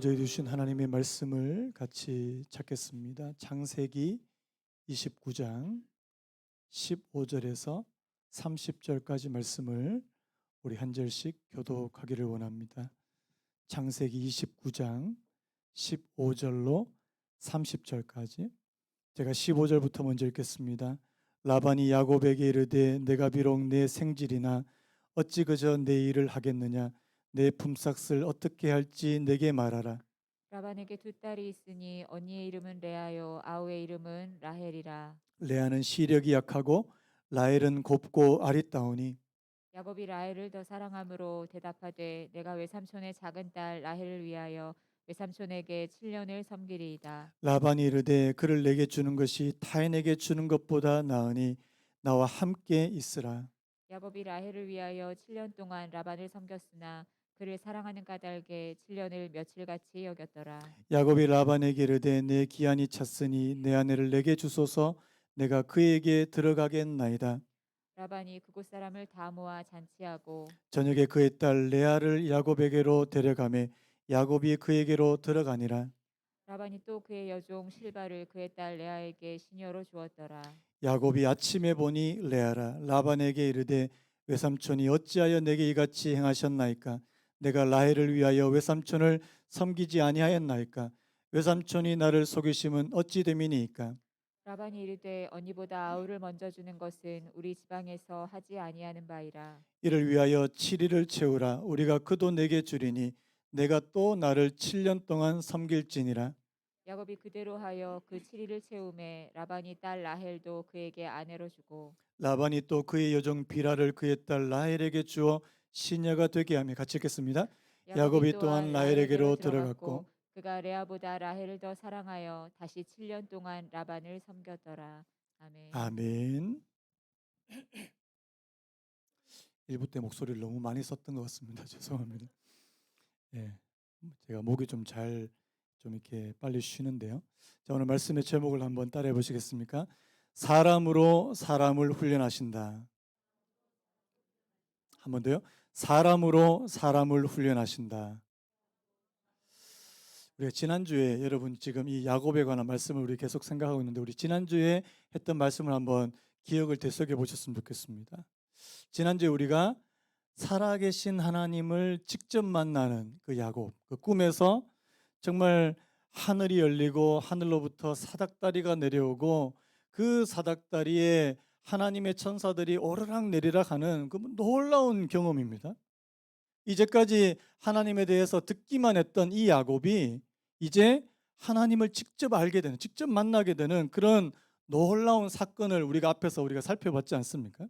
저희들 주신 하나님의 말씀을 같이 찾겠습니다. 창세기 29장 15절에서 30절까지 말씀을 우리 한 절씩 교독하기를 원합니다. 창세기 29장 15절로 30절까지. 제가 15절부터 먼저 읽겠습니다. 라반이 야곱에게 이르되 내가 비록 내 생질이나 어찌 그저 내 일을 하겠느냐. 내 품삯을 어떻게 할지 내게 말하라. 라반에게 두 딸이 있으니 언니의 이름은 레아요 아우의 이름은 라헬이라. 레아는 시력이 약하고 라헬은 곱고 아리따우니 야곱이 라헬을 더 사랑함으로 대답하되 내가 외삼촌의 작은 딸 라헬을 위하여 외삼촌에게 7년을 섬기리이다. 라반이 이르되 그를 내게 주는 것이 타인에게 주는 것보다 나으니 나와 함께 있으라. 야곱이 라헬을 위하여 7년 동안 라반을 섬겼으나 그를 사랑하는 까닭에 7년을 며칠같이 여겼더라. 야곱이 라반에게 이르되 내 기한이 찼으니 내 아내를 내게 주소서. 내가 그에게 들어가겠나이다. 라반이 그곳 사람을 다 모아 잔치하고 저녁에 그의 딸 레아를 야곱에게로 데려가매 야곱이 그에게로 들어가니라. 라반이 또 그의 여종 실바를 그의 딸 레아에게 시녀로 주었더라. 야곱이 아침에 보니 레아라. 라반에게 이르되 외삼촌이 어찌하여 내게 이같이 행하셨나이까. 내가 라헬을 위하여 외삼촌을 섬기지 아니하였나이까. 외삼촌이 나를 속이심은 어찌 됨이니이까. 라반이 이르되 언니보다 아우를 먼저 주는 것은 우리 지방에서 하지 아니하는 바이라. 이를 위하여 7일을 채우라. 우리가 그도 내게 주리니 내가 또 나를 7년 동안 섬길지니라. 야곱이 그대로 하여 그 7일을 채우매 라반이 딸 라헬도 그에게 아내로 주고 라반이 또 그의 여종 비라를 그의 딸 라헬에게 주어 시녀가 되게 하며, 같이 읽겠습니다. 야곱이 야곱이 또한 또한 라헬에게로 라헬에게로 들어갔고 들어갔고 그가 레아보다 라헬을 더 사랑하여 다시 7년 동안 라반을 섬겼더라. 아멘. 아멘. 일부 때 목소리를 너무 많이 썼던 것 같습니다. 죄송합니다. 예, 제가 목이 좀 이렇게 빨리 쉬는데요. 자, 오늘 말씀의 제목을 한번 따라해 보시겠습니까? 사람으로 사람을 훈련하신다. 한 번 더요. 사람으로 사람을 훈련하신다. 우리가 지난주에, 여러분 지금 이 야곱에 관한 말씀을 우리 계속 생각하고 있는데, 우리 지난주에 했던 말씀을 한번 기억을 되새겨 보셨으면 좋겠습니다. 지난주에 우리가 살아계신 하나님을 직접 만나는 그 야곱, 그 꿈에서 정말 하늘이 열리고 하늘로부터 사닥다리가 내려오고 그 사닥다리에 하나님의 천사들이 오르락 내리락 하는 그 놀라운 경험입니다. 이제까지 하나님에 대해서 듣기만 했던 이 야곱이 이제 하나님을 직접 알게 되는, 직접 만나게 되는 그런 놀라운 사건을 우리가 앞에서 살펴봤지 않습니까?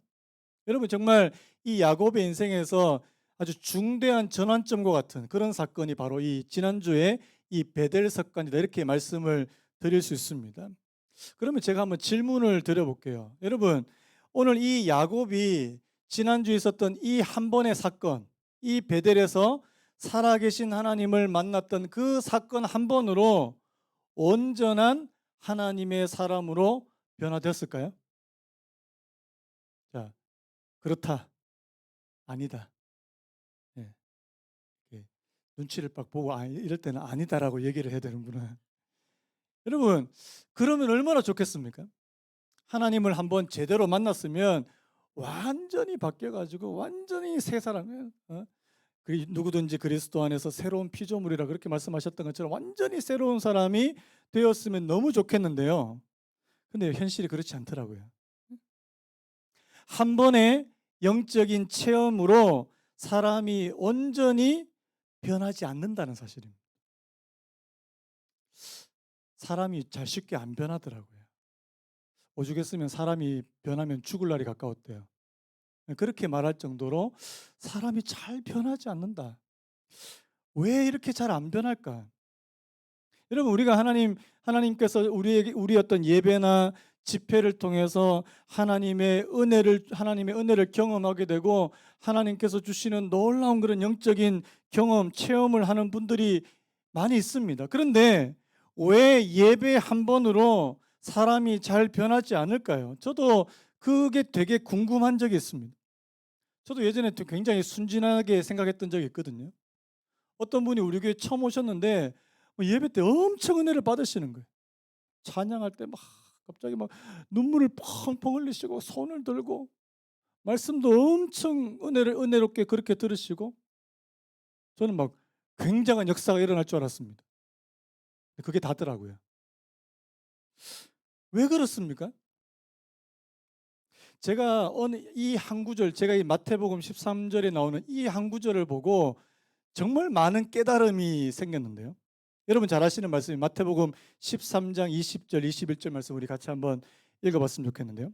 여러분, 정말 이 야곱의 인생에서 아주 중대한 전환점과 같은 그런 사건이 바로 이 지난주에 이 베델 사건이다, 이렇게 말씀을 드릴 수 있습니다. 그러면 제가 한번 질문을 드려볼게요. 여러분, 오늘 이 야곱이 지난주에 있었던 이 한 번의 사건, 이 베델에서 살아계신 하나님을 만났던 그 사건 한 번으로 온전한 하나님의 사람으로 변화되었을까요? 자, 그렇다, 아니다. 예, 예. 눈치를 딱 보고 이럴 때는 아니다라고 얘기를 해야 되는구나. 여러분, 그러면 얼마나 좋겠습니까? 하나님을 한번 제대로 만났으면 완전히 바뀌어가지고 완전히 새 사람이에요. 누구든지 그리스도 안에서 새로운 피조물이라 그렇게 말씀하셨던 것처럼 완전히 새로운 사람이 되었으면 너무 좋겠는데요. 근데 현실이 그렇지 않더라고요. 한 번의 영적인 체험으로 사람이 온전히 변하지 않는다는 사실입니다. 사람이 잘 쉽게 안 변하더라고요. 오죽했으면 사람이 변하면 죽을 날이 가까웠대요. 그렇게 말할 정도로 사람이 잘 변하지 않는다. 왜 이렇게 잘 안 변할까? 여러분, 우리가 하나님께서 우리 어떤 예배나 집회를 통해서 하나님의 은혜를 경험하게 되고 하나님께서 주시는 놀라운 그런 영적인 경험, 체험을 하는 분들이 많이 있습니다. 그런데 왜 예배 한 번으로 사람이 잘 변하지 않을까요? 저도 그게 되게 궁금한 적이 있습니다. 저도 예전에 굉장히 순진하게 생각했던 적이 있거든요. 어떤 분이 우리 교회 처음 오셨는데 예배 때 엄청 은혜를 받으시는 거예요. 찬양할 때 막 갑자기 막 눈물을 펑펑 흘리시고 손을 들고 말씀도 엄청 은혜롭게 그렇게 들으시고 저는 막 굉장한 역사가 일어날 줄 알았습니다. 그게 다더라고요. 왜 그렇습니까? 제가 어느 이 한 구절, 제가 이 마태복음 13절에 나오는 이 한 구절을 보고 정말 많은 깨달음이 생겼는데요. 여러분 잘 아시는 말씀이 마태복음 13장 20절, 21절 말씀 우리 같이 한번 읽어봤으면 좋겠는데요.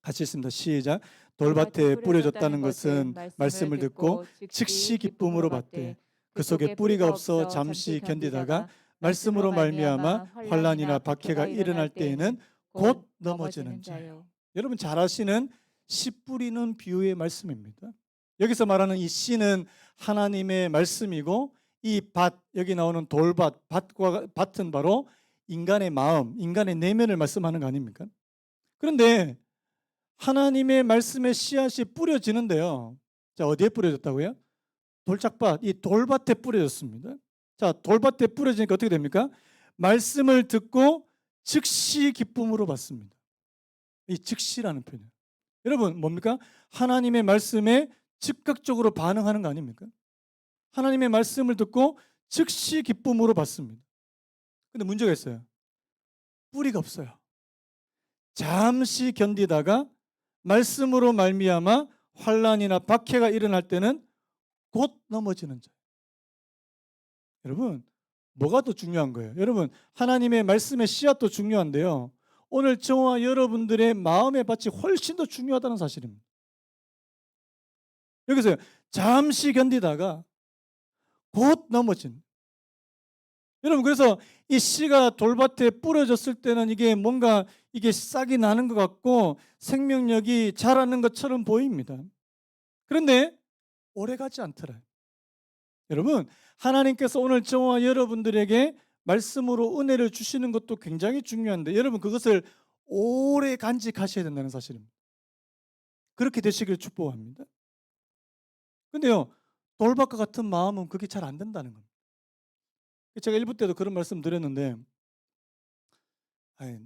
같이 읽습니다. 시작. 돌밭에 뿌려졌다는 것은 말씀을 듣고 즉시 기쁨으로 받되 그 속에 뿌리가 없어 잠시 견디다가 말씀으로 말미암아 환난이나 박해가 일어날 때에는 곧 넘어지는 자요. 여러분 잘 아시는 씨 뿌리는 비유의 말씀입니다. 여기서 말하는 이 씨는 하나님의 말씀이고 이 밭, 여기 나오는 돌밭, 밭은 바로 인간의 마음, 인간의 내면을 말씀하는 거 아닙니까? 그런데 하나님의 말씀의 씨앗이 뿌려지는데요. 자, 어디에 뿌려졌다고요? 돌짝밭, 이 돌밭에 뿌려졌습니다. 자, 돌밭에 뿌려지니까 어떻게 됩니까? 말씀을 듣고 즉시 기쁨으로 받습니다. 이 즉시라는 표현. 여러분 뭡니까? 하나님의 말씀에 즉각적으로 반응하는 거 아닙니까? 하나님의 말씀을 듣고 즉시 기쁨으로 받습니다. 근데 문제가 있어요. 뿌리가 없어요. 잠시 견디다가 말씀으로 말미암아 환난이나 박해가 일어날 때는 곧 넘어지는 자예요. 여러분 뭐가 더 중요한 거예요? 여러분 하나님의 말씀의 씨앗도 중요한데요. 오늘 저와 여러분들의 마음의 밭이 훨씬 더 중요하다는 사실입니다. 여기서 잠시 견디다가 곧 넘어진. 여러분 그래서 이 씨가 돌밭에 뿌려졌을 때는 이게 뭔가 이게 싹이 나는 것 같고 생명력이 자라는 것처럼 보입니다. 그런데 오래가지 않더라요. 여러분 하나님께서 오늘 저와 여러분들에게 말씀으로 은혜를 주시는 것도 굉장히 중요한데 여러분 그것을 오래 간직하셔야 된다는 사실입니다. 그렇게 되시기를 축복합니다. 근데요 돌밭과 같은 마음은 그게 잘 안 된다는 겁니다. 제가 1부 때도 그런 말씀 드렸는데 아니,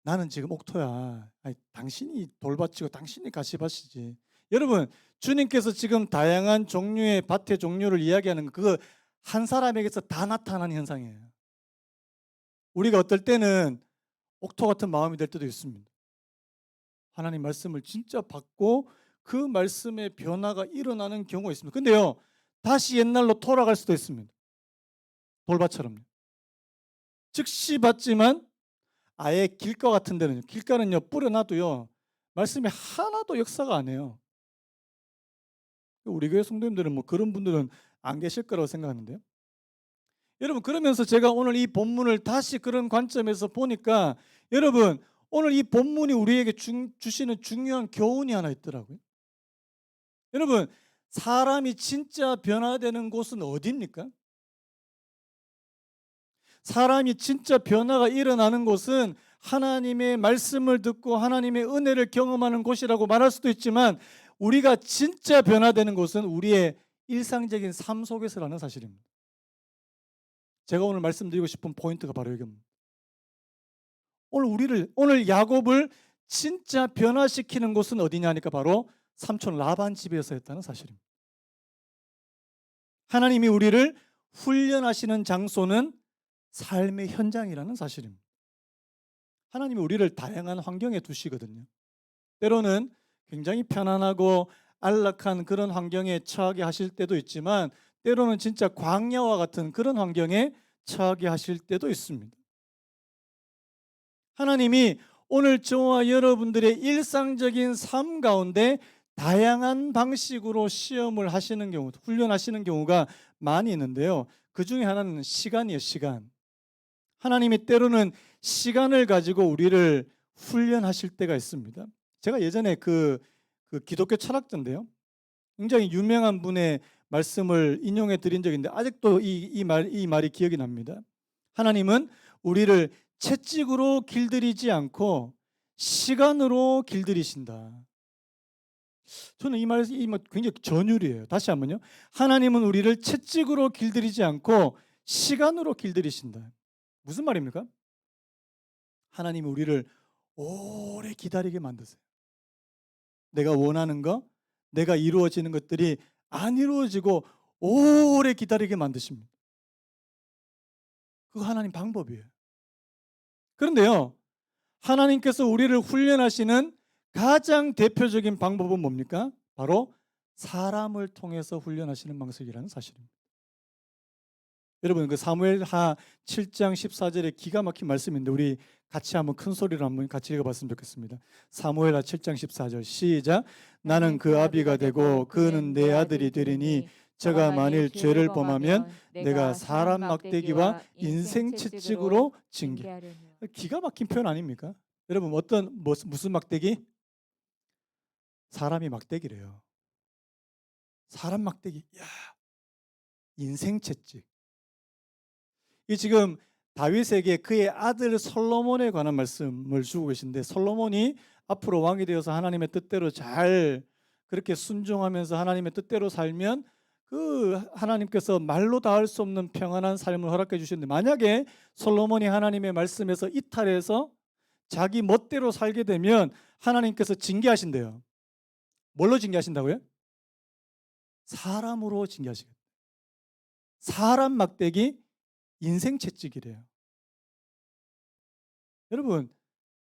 나는 지금 옥토야. 아니, 당신이 돌밭이고 당신이 가시밭이지. 여러분 주님께서 지금 다양한 종류의 밭의 종류를 이야기하는 거 그거 한 사람에게서 다 나타나는 현상이에요. 우리가 어떨 때는 옥토 같은 마음이 될 때도 있습니다. 하나님 말씀을 진짜 받고 그 말씀의 변화가 일어나는 경우가 있습니다. 근데요 다시 옛날로 돌아갈 수도 있습니다. 돌밭처럼 즉시 받지만 아예 길가 같은 데는 길가는요 뿌려놔도요 말씀이 하나도 역사가 안 해요. 우리 교회 성도님들은 뭐 그런 분들은 안 계실 거라고 생각하는데요. 여러분 그러면서 제가 오늘 이 본문을 다시 그런 관점에서 보니까 여러분 오늘 이 본문이 우리에게 주시는 중요한 교훈이 하나 있더라고요. 여러분 사람이 진짜 변화되는 곳은 어디입니까? 사람이 진짜 변화가 일어나는 곳은 하나님의 말씀을 듣고 하나님의 은혜를 경험하는 곳이라고 말할 수도 있지만 우리가 진짜 변화되는 곳은 우리의 일상적인 삶 속에서라는 사실입니다. 제가 오늘 말씀드리고 싶은 포인트가 바로 여기입니다. 오늘 야곱을 진짜 변화시키는 곳은 어디냐 하니까 바로 삼촌 라반 집에서였다는 사실입니다. 하나님이 우리를 훈련하시는 장소는 삶의 현장이라는 사실입니다. 하나님이 우리를 다양한 환경에 두시거든요. 때로는 굉장히 편안하고 안락한 그런 환경에 처하게 하실 때도 있지만 때로는 진짜 광야와 같은 그런 환경에 처하게 하실 때도 있습니다. 하나님이 오늘 저와 여러분들의 일상적인 삶 가운데 다양한 방식으로 시험을 하시는 경우, 훈련하시는 경우가 많이 있는데요. 그 중에 하나는 시간이에요, 시간. 하나님이 때로는 시간을 가지고 우리를 훈련하실 때가 있습니다. 제가 예전에 그 기독교 철학자인데요. 굉장히 유명한 분의 말씀을 인용해 드린 적이 있는데 아직도 이 말이 기억이 납니다. 하나님은 우리를 채찍으로 길들이지 않고 시간으로 길들이신다. 저는 이 말 굉장히 전율이에요. 다시 한번요. 하나님은 우리를 채찍으로 길들이지 않고 시간으로 길들이신다. 무슨 말입니까? 하나님이 우리를 오래 기다리게 만드세요. 내가 원하는 거, 내가 이루어지는 것들이 안 이루어지고 오래 기다리게 만드십니다. 그거 하나님 방법이에요. 그런데요, 하나님께서 우리를 훈련하시는 가장 대표적인 방법은 뭡니까? 바로 사람을 통해서 훈련하시는 방식이라는 사실입니다. 여러분, 그 사무엘하 7장 14절에 기가 막힌 말씀인데 우리 같이 한번 큰 소리로 한번 같이 읽어봤으면 좋겠습니다. 사무엘하 7장 14절 시작. 나는 그 아비가 되고 그는 내 아들이 되리니 저가 만일 죄를 범하면 내가 사람 막대기와 인생 채찍으로 징계. 징계하려니와. 기가 막힌 표현 아닙니까? 여러분 무슨 막대기? 사람이 막대기래요. 사람 막대기. 야, 인생 채찍. 이 지금 다윗에게 그의 아들 솔로몬에 관한 말씀을 주고 계신데 솔로몬이 앞으로 왕이 되어서 하나님의 뜻대로 잘 그렇게 순종하면서 하나님의 뜻대로 살면 그 하나님께서 말로 다 할 수 없는 평안한 삶을 허락해 주시는데 만약에 솔로몬이 하나님의 말씀에서 이탈해서 자기 멋대로 살게 되면 하나님께서 징계하신대요. 뭘로 징계하신다고요? 사람으로 징계하시겠다. 사람 막대기 인생 채찍이래요. 여러분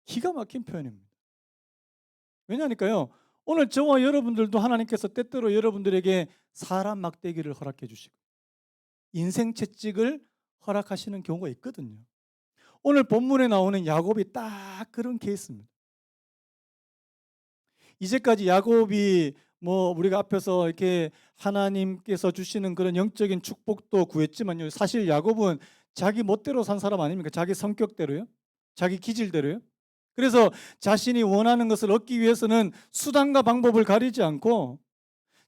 기가 막힌 표현입니다. 왜냐하니까요. 오늘 저와 여러분들도 하나님께서 때때로 여러분들에게 사람 막대기를 허락해 주시고 인생 채찍을 허락하시는 경우가 있거든요. 오늘 본문에 나오는 야곱이 딱 그런 케이스입니다. 이제까지 야곱이 우리가 앞에서 이렇게 하나님께서 주시는 그런 영적인 축복도 구했지만요. 사실 야곱은 자기 멋대로 산 사람 아닙니까? 자기 성격대로요. 자기 기질대로요. 그래서 자신이 원하는 것을 얻기 위해서는 수단과 방법을 가리지 않고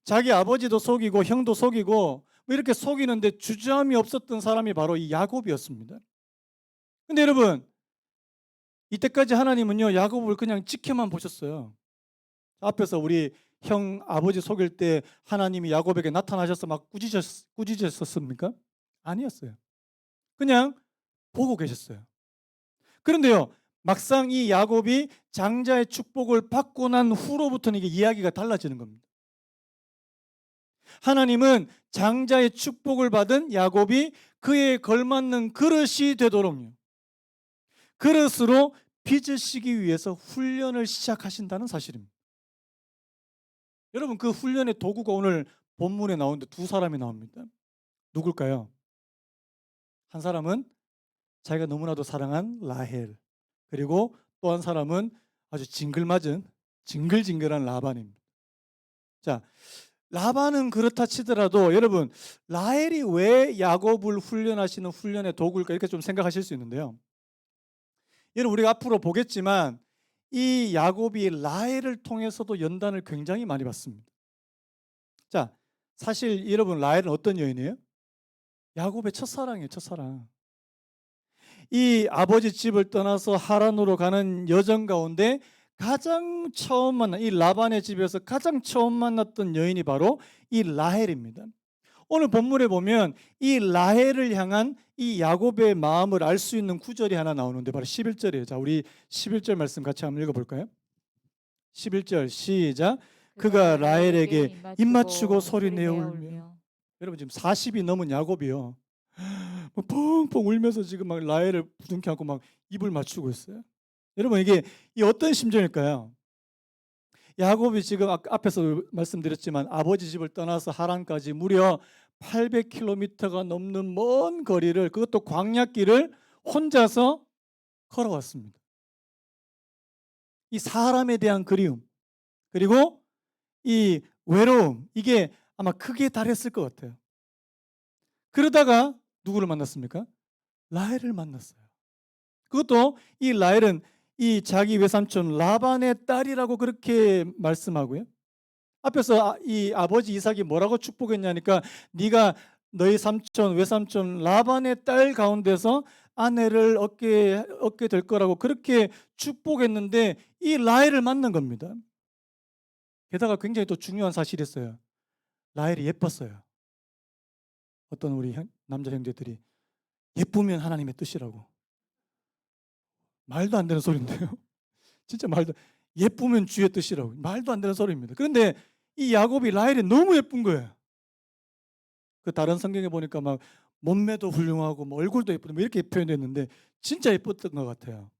자기 아버지도 속이고 형도 속이고 이렇게 속이는데 주저함이 없었던 사람이 바로 이 야곱이었습니다. 근데 여러분 이때까지 하나님은요 야곱을 그냥 지켜만 보셨어요. 앞에서 우리 형 아버지 속일 때 하나님이 야곱에게 나타나셔서 막 꾸짖으셨습니까? 아니었어요. 그냥 보고 계셨어요. 그런데요 막상 이 야곱이 장자의 축복을 받고 난 후로부터는 이게 이야기가 달라지는 겁니다. 하나님은 장자의 축복을 받은 야곱이 그에 걸맞는 그릇이 되도록요 그릇으로 빚으시기 위해서 훈련을 시작하신다는 사실입니다. 여러분 그 훈련의 도구가 오늘 본문에 나오는데 두 사람이 나옵니다. 누굴까요? 한 사람은 자기가 너무나도 사랑한 라헬, 그리고 또 한 사람은 아주 징글징글한 라반입니다. 자, 라반은 그렇다 치더라도 여러분 라헬이 왜 야곱을 훈련하시는 훈련의 도구일까 이렇게 좀 생각하실 수 있는데요. 여러분 우리가 앞으로 보겠지만 이 야곱이 라헬을 통해서도 연단을 굉장히 많이 받습니다. 자, 사실 여러분 라헬은 어떤 여인이에요? 야곱의 첫사랑이에요, 첫사랑. 이 아버지 집을 떠나서 하란으로 가는 여정 가운데 가장 처음 만난 이 라반의 집에서 가장 처음 만났던 여인이 바로 이 라헬입니다. 오늘 본문에 보면 이 라헬을 향한 이 야곱의 마음을 알 수 있는 구절이 하나 나오는데 바로 11절이에요. 자, 우리 11절 말씀 같이 한번 읽어볼까요? 11절 시작. 그가 라헬에게 입 맞추고 소리 내어 울며. 여러분 지금 40이 넘은 야곱이요. 펑펑 울면서 지금 막 라헬을 부둥켜 안고 막 입을 맞추고 있어요. 여러분 이게 이 어떤 심정일까요? 야곱이 지금 앞에서 말씀드렸지만 아버지 집을 떠나서 하란까지 무려 800km가 넘는 먼 거리를 그것도 광야길을 혼자서 걸어왔습니다. 이 사람에 대한 그리움 그리고 이 외로움 이게 아마 크게 달했을 것 같아요. 그러다가 누구를 만났습니까? 라헬을 만났어요. 그것도 이 라헬은 이 자기 외삼촌 라반의 딸이라고 그렇게 말씀하고요. 앞에서 이 아버지 이삭이 뭐라고 축복했냐니까 네가 너희 삼촌 외삼촌 라반의 딸 가운데서 아내를 얻게 될 거라고 그렇게 축복했는데 이 라헬을 만난 겁니다. 게다가 굉장히 또 중요한 사실이 있어요. 라헬이 예뻤어요. 어떤 우리 남자 형제들이 예쁘면 하나님의 뜻이라고. 말도 안 되는 소리인데요. 진짜 말도 예쁘면 주의 뜻이라고. 말도 안 되는 소리입니다. 그런데 이 야곱이 라헬이 너무 예쁜 거예요. 그 다른 성경에 보니까 막 몸매도 훌륭하고 뭐 얼굴도 예쁘고 뭐 이렇게 표현됐는데 진짜 예뻤던 것 같아요.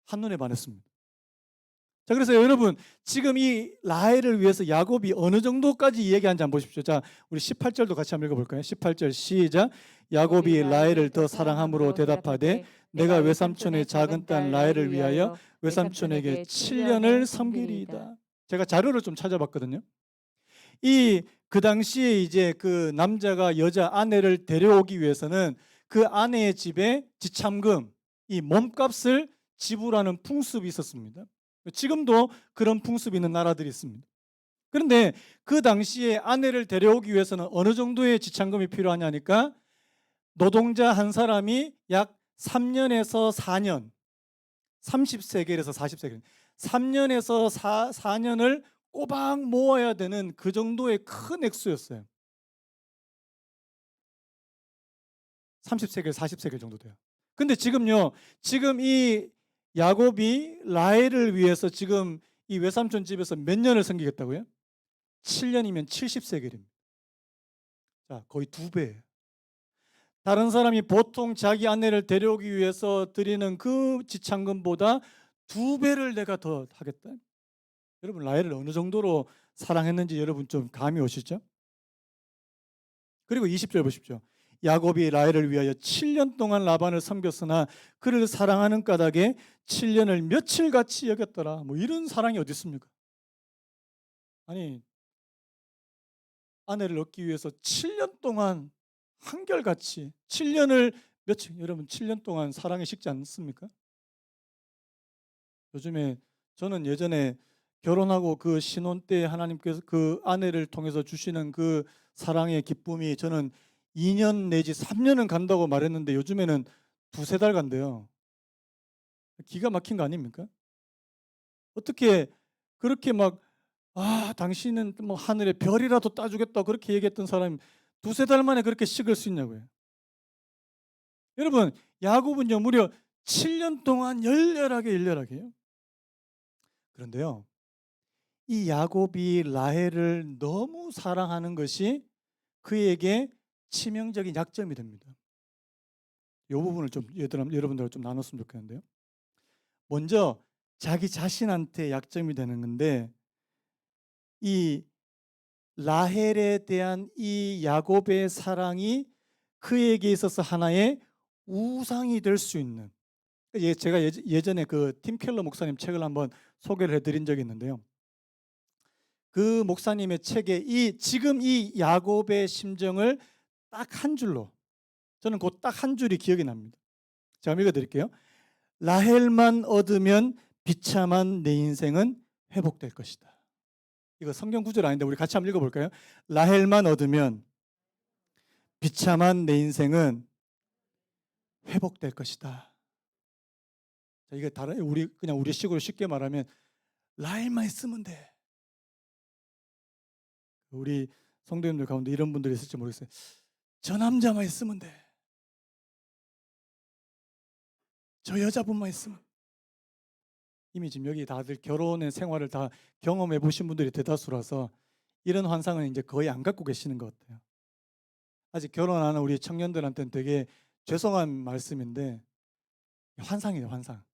한눈에 반했습니다. 자, 그래서 여러분 지금 이 라헬을 위해서 야곱이 어느 정도까지 이야기하는지 한번 보십시오. 자, 우리 18절도 같이 한번 읽어볼까요? 18절 시작. 야곱이 라헬을 더 사랑함으로 대답하되 내가 외삼촌의 작은 딸 라헬을 위하여 외삼촌에게 7년을 섬기리이다. 제가 자료를 좀 찾아봤거든요. 이 그 당시에 이제 그 남자가 여자 아내를 데려오기 위해서는 그 아내의 집에 지참금, 이 몸값을 지불하는 풍습이 있었습니다. 지금도 그런 풍습이 있는 나라들이 있습니다. 그런데 그 당시에 아내를 데려오기 위해서는 어느 정도의 지참금이 필요하냐니까 노동자 한 사람이 약 3년에서 4년, 30세겔에서 40세겔, 3년에서 4년을 꼬박 모아야 되는 그 정도의 큰 액수였어요. 30세겔, 40세겔 정도 돼요. 근데 지금요, 지금 이 야곱이 라헬을 위해서 지금 이 외삼촌 집에서 몇 년을 섬기겠다고요? 7년이면 70세겔입니다. 자, 거의 2배예요. 다른 사람이 보통 자기 아내를 데려오기 위해서 드리는 그 지참금보다 2배를 내가 더 하겠다. 여러분 라헬을 어느 정도로 사랑했는지 여러분 좀 감이 오시죠? 그리고 20절 보십시오. 야곱이 라헬을 위하여 7년 동안 라반을 섬겼으나 그를 사랑하는 까닭에 7년을 며칠같이 여겼더라. 뭐 이런 사랑이 어디 있습니까? 아니 아내를 얻기 위해서 7년 동안 한결같이 7년을 며칠, 여러분 7년 동안 사랑이 식지 않습니까? 요즘에 저는 예전에 결혼하고 그 신혼 때 하나님께서 그 아내를 통해서 주시는 그 사랑의 기쁨이 저는 2년 내지 3년은 간다고 말했는데 요즘에는 2~3달 간대요. 기가 막힌 거 아닙니까? 어떻게 그렇게 막 당신은 뭐 하늘의 별이라도 따주겠다 그렇게 얘기했던 사람이 2~3달 만에 그렇게 식을 수 있냐고요. 여러분 야곱은요 무려 7년 동안 열렬하게요. 그런데요 이 야곱이 라헬을 너무 사랑하는 것이 그에게 치명적인 약점이 됩니다. 이 부분을 좀 여러분들과 좀 나눴으면 좋겠는데요. 먼저 자기 자신한테 약점이 되는 건데 이 라헬에 대한 이 야곱의 사랑이 그에게 있어서 하나의 우상이 될 수 있는, 제가 예전에 그 팀 켈러 목사님 책을 한번 소개를 해드린 적이 있는데요. 그 목사님의 책에 지금 이 야곱의 심정을 딱 한 줄로, 저는 그 딱 한 줄이 기억이 납니다. 제가 한번 읽어드릴게요. 라헬만 얻으면 비참한 내 인생은 회복될 것이다. 이거 성경 구절 아닌데 우리 같이 한번 읽어볼까요? 라헬만 얻으면 비참한 내 인생은 회복될 것이다. 자, 이거 다른 그냥 우리 식으로 쉽게 말하면 라헬만 있으면 돼. 우리 성도님들 가운데 이런 분들이 있을지 모르겠어요. 저 남자만 있으면 돼. 저 여자분만 있으면. 이미 지금 여기 다들 결혼의 생활을 다 경험해 보신 분들이 대다수라서 이런 환상은 이제 거의 안 갖고 계시는 것 같아요. 아직 결혼 안 하는 우리 청년들한테는 되게 죄송한 말씀인데 환상이에요, 환상.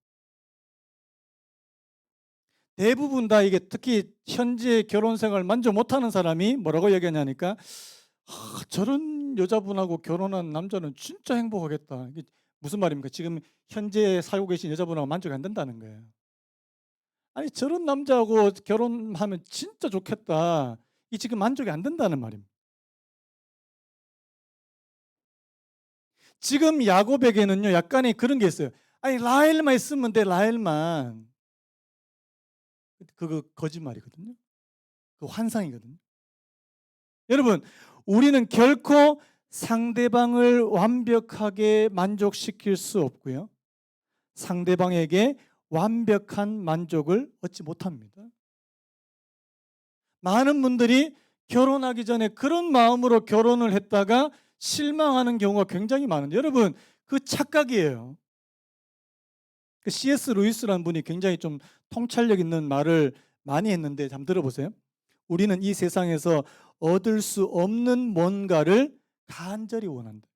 대부분 다 이게 특히 현재 결혼 생활 만족 못하는 사람이 뭐라고 얘기하냐니까 저런 여자분하고 결혼한 남자는 진짜 행복하겠다. 이게 무슨 말입니까? 지금 현재 살고 계신 여자분하고 만족이 안 된다는 거예요. 아니 저런 남자하고 결혼하면 진짜 좋겠다. 이 지금 만족이 안 된다는 말입니다. 지금 야곱에게는요 약간의 그런 게 있어요. 아니 라헬만 있으면 돼, 라헬만. 그거 거짓말이거든요. 그 환상이거든요. 여러분 우리는 결코 상대방을 완벽하게 만족시킬 수 없고요. 상대방에게 완벽한 만족을 얻지 못합니다. 많은 분들이 결혼하기 전에 그런 마음으로 결혼을 했다가 실망하는 경우가 굉장히 많은데 여러분 그 착각이에요. 그 C.S. 루이스라는 분이 굉장히 좀 통찰력 있는 말을 많이 했는데 한번 들어보세요. 우리는 이 세상에서 얻을 수 없는 뭔가를 간절히 원한다.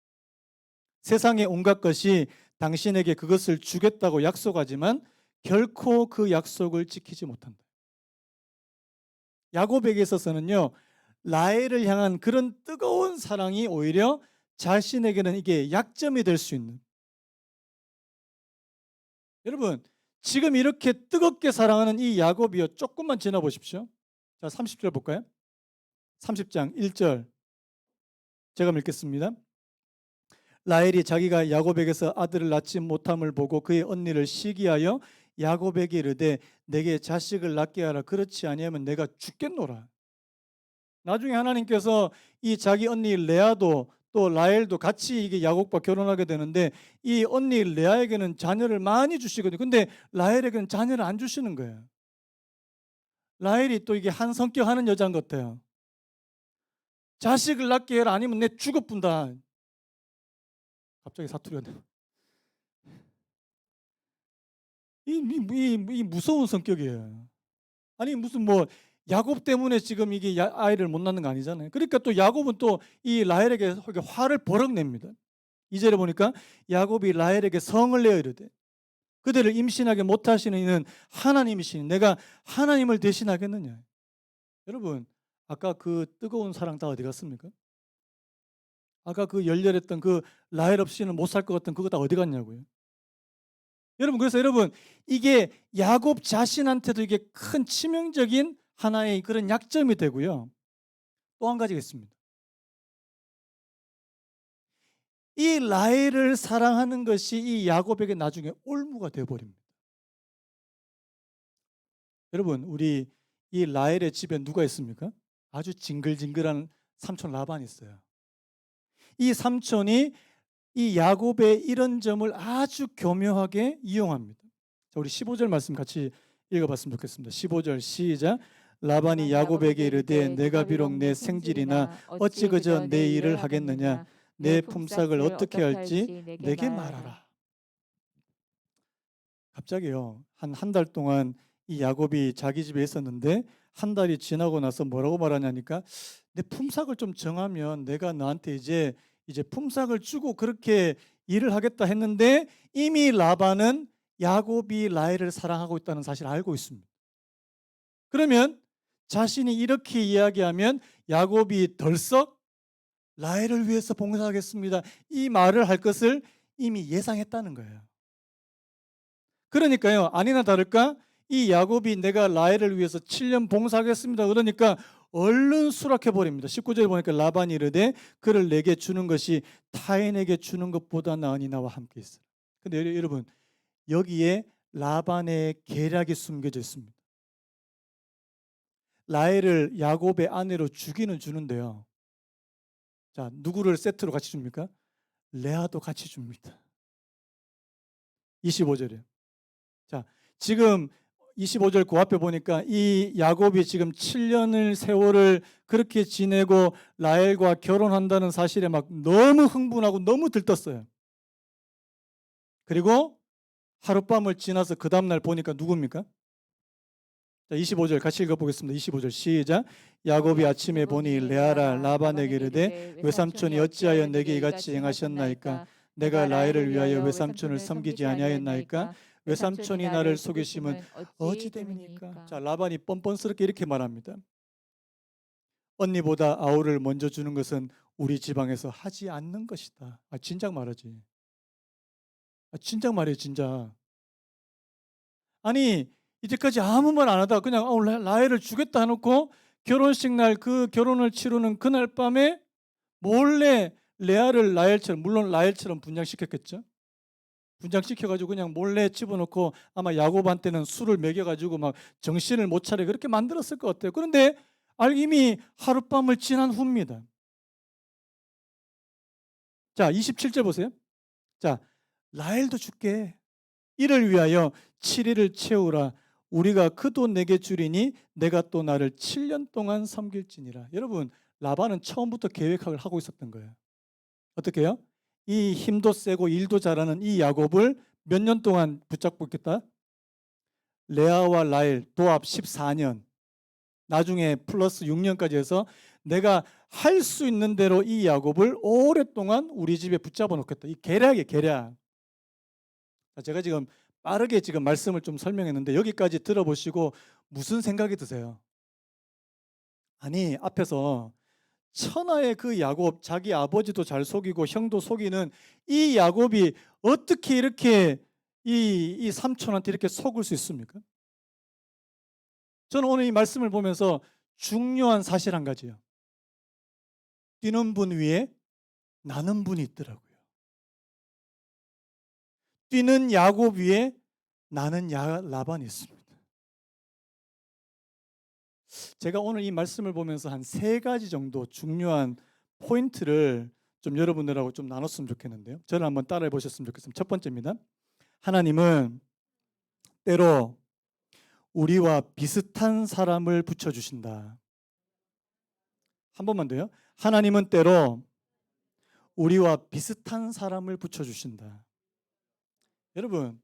세상의 온갖 것이 당신에게 그것을 주겠다고 약속하지만 결코 그 약속을 지키지 못한다. 야곱에게 있어서는요, 라헬을 향한 그런 뜨거운 사랑이 오히려 자신에게는 이게 약점이 될 수 있는. 여러분, 지금 이렇게 뜨겁게 사랑하는 이 야곱이요, 조금만 지나 보십시오. 자, 30절 볼까요? 30장 1절. 제가 읽겠습니다. 라헬이 자기가 야곱에게서 아들을 낳지 못함을 보고 그의 언니를 시기하여 야곱에게 이르되 내게 자식을 낳게 하라. 그렇지 아니하면 내가 죽겠노라. 나중에 하나님께서 이 자기 언니 레아도 또 라헬도 같이 이게 야곱과 결혼하게 되는데 이 언니 레아에게는 자녀를 많이 주시거든요. 근데 라헬에게는 자녀를 안 주시는 거예요. 라헬이 또 이게 한 성격 하는 여자인 것 같아요. 자식을 낳게 해라 아니면 내 죽어뿐다. 갑자기 사투리가 나. 이 무서운 성격이에요. 아니 무슨 뭐 야곱 때문에 지금 이게 아이를 못 낳는 거 아니잖아요. 그러니까 또 야곱은 또 이 라헬에게 화를 버럭 냅니다. 2절에 보니까 야곱이 라헬에게 성을 내어 이르되 그대를 임신하게 못하시는 이는 하나님이시니 내가 하나님을 대신하겠느냐. 여러분 아까 그 뜨거운 사랑 다 어디 갔습니까? 아까 그 열렬했던 그 라헬 없이는 못 살 것 같던 그거 다 어디 갔냐고요. 여러분 그래서 여러분 이게 야곱 자신한테도 이게 큰 치명적인 하나의 그런 약점이 되고요. 또 한 가지가 있습니다. 이 라헬을 사랑하는 것이 이 야곱에게 나중에 올무가 되어 버립니다. 여러분 우리 이 라헬의 집에 누가 있습니까? 아주 징글징글한 삼촌 라반이 있어요. 이 삼촌이 이 야곱의 이런 점을 아주 교묘하게 이용합니다. 자, 우리 15절 말씀 같이 읽어봤으면 좋겠습니다. 15절 시작. 라반이 야곱에게 이르되 내가 비록 내 생질이나 어찌 그저 내 일을 하겠느냐 내 품삯을 어떻게 할지 내게 말하라. 갑자기요 한 달 동안 이 야곱이 자기 집에 있었는데 한 달이 지나고 나서 뭐라고 말하냐니까 내 품삯을 좀 정하면 내가 너한테 이제 품삯을 주고 그렇게 일을 하겠다 했는데 이미 라반은 야곱이 라헬을 사랑하고 있다는 사실을 알고 있습니다. 그러면 자신이 이렇게 이야기하면 야곱이 덜썩 라헬을 위해서 봉사하겠습니다. 이 말을 할 것을 이미 예상했다는 거예요. 그러니까요. 아니나 다를까 이 야곱이 내가 라헬을 위해서 7년 봉사하겠습니다. 그러니까 얼른 수락해 버립니다. 19절에 보니까 라반이 이르되 그를 내게 주는 것이 타인에게 주는 것보다 나으니 나와 함께 있으라. 근데 여러분 여기에 라반의 계략이 숨겨져 있습니다. 라헬을 야곱의 아내로 주기는 주는데요. 자, 누구를 세트로 같이 줍니까? 레아도 같이 줍니다. 25절에. 자, 지금 25절 그 앞에 보니까 이 야곱이 지금 7년을 세월을 그렇게 지내고 라헬과 결혼한다는 사실에 막 너무 흥분하고 너무 들떴어요. 그리고 하룻밤을 지나서 그 다음날 보니까 누굽니까? 자, 25절 같이 읽어보겠습니다. 25절 시작. 야곱이 아침에 보니 레아라 라반에게 이르되 외삼촌이 어찌하여 내게 이같이 행하셨나이까 내가 라헬을 위하여 외삼촌을 섬기지 아니하였나이까 외삼촌이 나를 속이심은 어찌 됨이니까. 자, 라반이 뻔뻔스럽게 이렇게 말합니다. 언니보다 아우를 먼저 주는 것은 우리 지방에서 하지 않는 것이다. 진작 말하지. 진작 말이에요 진작. 아니 이제까지 아무 말 안 하다 그냥 라헬을 주겠다 해놓고 결혼식 날 그 결혼을 치르는 그날 밤에 몰래 레아를 라헬처럼 물론 라헬처럼 분장시켰겠죠. 분장시켜가지고 그냥 몰래 집어넣고 아마 야곱한테는 술을 먹여가지고 막 정신을 못 차려 그렇게 만들었을 것 같아요. 그런데 이미 하룻밤을 지난 후입니다. 자 27절 보세요. 자 라헬도 줄게 이를 위하여 7일을 채우라. 우리가 그 돈 내게 주리니 내가 또 나를 7년 동안 섬길지니라. 여러분, 라반은 처음부터 계획을 하고 있었던 거예요. 어떻게 해요? 이 힘도 세고 일도 잘하는 이 야곱을 몇 년 동안 붙잡고 있겠다? 레아와 라헬 도합 14년, 나중에 플러스 6년까지 해서 내가 할 수 있는 대로 이 야곱을 오랫동안 우리 집에 붙잡아 놓겠다. 이 계략이에요, 계략. 제가 지금 빠르게 지금 말씀을 좀 설명했는데 여기까지 들어보시고 무슨 생각이 드세요? 아니, 앞에서 천하의 그 야곱, 자기 아버지도 잘 속이고 형도 속이는 이 야곱이 어떻게 이렇게 이 삼촌한테 이렇게 속을 수 있습니까? 저는 오늘 이 말씀을 보면서 중요한 사실 한 가지요. 뛰는 분 위에 나는 분이 있더라고요. 뛰는 야곱 위에 나는 라반이 있습니다. 제가 오늘 이 말씀을 보면서 한 3가지 정도 중요한 포인트를 좀 여러분들하고 좀 나눴으면 좋겠는데요. 저를 한번 따라해 보셨으면 좋겠습니다. 첫 번째입니다. 하나님은 때로 우리와 비슷한 사람을 붙여주신다. 한 번만 더요. 하나님은 때로 우리와 비슷한 사람을 붙여주신다. 여러분,